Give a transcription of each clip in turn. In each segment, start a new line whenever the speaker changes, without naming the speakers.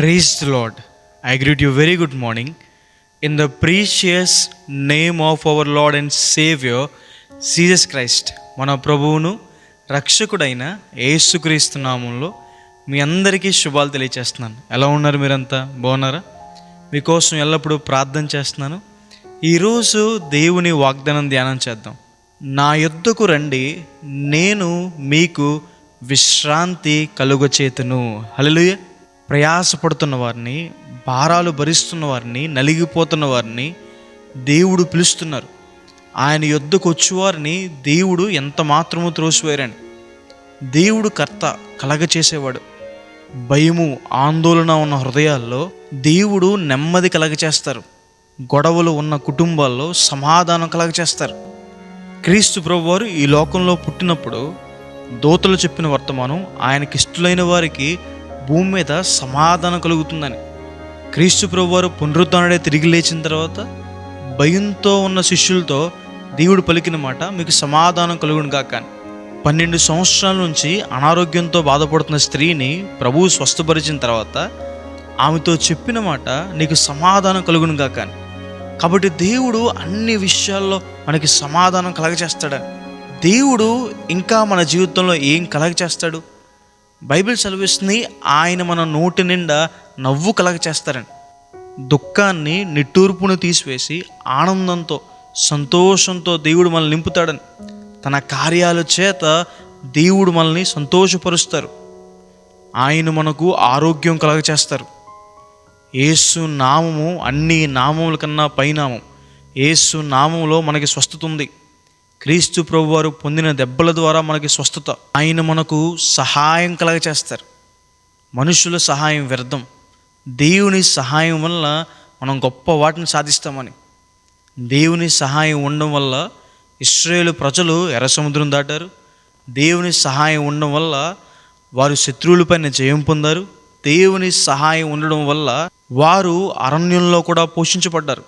Praise the Lord. I greet you very good morning. In the precious name of our Lord and Savior, Jesus Christ, మన ప్రభువును రక్షకుడైన యేసుక్రీస్తు నామంలో మీ అందరికీ శుభాలు తెలియచేస్తున్నాను. ఎలా ఉన్నారు? మీరంతా బాగున్నారా? మీకోసం ఎల్లప్పుడూ ప్రార్థన చేస్తున్నాను. ఈరోజు దేవుని వాగ్దానం ధ్యానం చేద్దాం. నా యొద్దకు రండి, నేను మీకు విశ్రాంతి కలుగచేతును. హల్లెలూయా. ప్రయాసపడుతున్న వారిని, భారాలు భరిస్తున్న వారిని, నలిగిపోతున్న వారిని దేవుడు పిలుస్తున్నారు. ఆయన యొద్దకు వచ్చేవారిని దేవుడు ఎంత మాత్రము త్రోసివేయరని. దేవుడు కర్త, కలగచేసేవాడు. భయము, ఆందోళన ఉన్న హృదయాల్లో దేవుడు నెమ్మది కలగచేస్తారు. గొడవలు ఉన్న కుటుంబాల్లో సమాధానం కలగచేస్తారు. క్రీస్తు ప్రభువారు ఈ లోకంలో పుట్టినప్పుడు దూతలు చెప్పిన వర్తమానం ఆయనకి ఇష్టలైన వారికి భూమి మీద సమాధానం కలుగుతుందని. క్రీస్తు ప్రభువారు పునరుద్ధరణే తిరిగి లేచిన తర్వాత భయంతో ఉన్న శిష్యులతో దేవుడు పలికిన మాట, మీకు సమాధానం కలుగును గాక. 12 సంవత్సరాల నుంచి అనారోగ్యంతో బాధపడుతున్న స్త్రీని ప్రభువు స్వస్థపరిచిన తర్వాత ఆమెతో చెప్పిన మాట, నీకు సమాధానం కలుగును గాక. కాబట్టి దేవుడు అన్ని విషయాల్లో మనకి సమాధానం కలగచేస్తాడని. దేవుడు ఇంకా మన జీవితంలో ఏం కలగచేస్తాడు? బైబిల్ సెలవిస్తుంది, ఆయన మన నోటి నిండా నవ్వు కలగచేస్తారని. దుఃఖాన్ని, నిట్టూర్పును తీసివేసి ఆనందంతో, సంతోషంతో దేవుడు మనల్ని నింపుతాడని. తన కార్యాల చేత దేవుడు మనల్ని సంతోషపరుస్తారు. ఆయన మనకు ఆరోగ్యం కలగచేస్తారు. యేసు నామము అన్ని నామముల కన్నా పైనామం. యేసు నామంలో మనకి స్వస్థత ఉంది. క్రీస్తు ప్రభువారు పొందిన దెబ్బల ద్వారా మనకి స్వస్థత. ఆయన మనకు సహాయం కలగచేస్తారు. మనుషుల సహాయం వ్యర్థం. దేవుని సహాయం వల్ల మనం గొప్ప వాటిని సాధిస్తామని. దేవుని సహాయం ఉండడం వల్ల ఇశ్రాయేలు ప్రజలు ఎర్ర సముద్రం దాటారు. దేవుని సహాయం ఉండడం వల్ల వారు శత్రువులపైన జయం పొందారు. దేవుని సహాయం ఉండడం వల్ల వారు అరణ్యంలో కూడా పోషించబడ్డారు.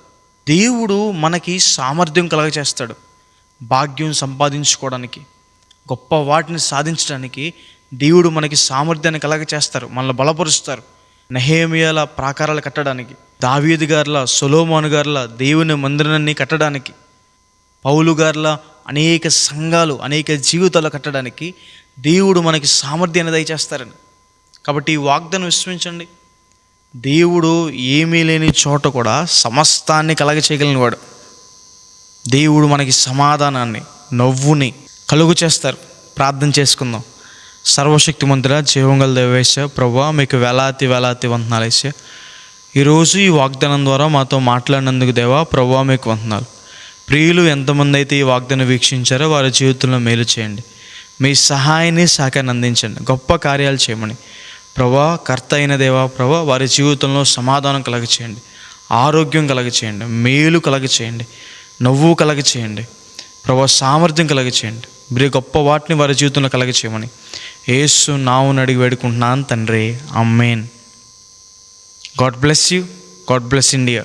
దేవుడు మనకి సామర్థ్యం కలగచేస్తాడు. భాగ్యం సంపాదించుకోవడానికి, గొప్ప వాటిని సాధించడానికి దేవుడు మనకి సామర్థ్యాన్ని కలగచేస్తారు. మనల్ని బలపరుస్తారు. నెహెమ్యాల ప్రాకారాలు కట్టడానికి, దావీదు గారిలా, సొలొమోను గారిలా దేవుని మందిరాన్ని కట్టడానికి, పౌలు గారిలా అనేక సంఘాలు, అనేక జీవితాలు కట్టడానికి దేవుడు మనకి సామర్థ్యాన్ని దయచేస్తారని. కాబట్టి ఈ వాగ్దానం విశ్వసించండి. దేవుడు ఏమీ లేని చోట కూడా సమస్తాన్ని కలగచేయగలిగినవాడు. దేవుడు మనకి సమాధానాన్ని, నవ్వుని కలుగు చేస్తారు. ప్రార్థన చేసుకుందాం. సర్వశక్తిమంతుడా, జీవంగల దేవేశ ప్రభువా, మీకు వేలాతి వందనాలు వేసా. ఈరోజు ఈ వాగ్దానం ద్వారా మాతో మాట్లాడినందుకు దేవా ప్రభువా, మీకు వందనాలు. ప్రియులు ఎంతమంది అయితే ఈ వాగ్దానం వీక్షించారో వారి జీవితంలో మేలు చేయండి. మీ సహాయాన్ని, సహకారాన్ని అందించండి. గొప్ప కార్యాలు చేయమని ప్రభువా, కర్త అయిన దేవా ప్రభువా, వారి జీవితంలో సమాధానం కలగచేయండి, ఆరోగ్యం కలగచేయండి, మేలు కలగచేయండి, నవ్వు కలగచేయండి ప్రభువా, సామర్థ్యం కలగచేయండి. మీరు గొప్ప వాటిని వారి జీవితంలో కలగచేయమని యేసు నామమున అడిగి వేడుకుంటున్నాను తండ్రి. Amen. God bless you. God bless India.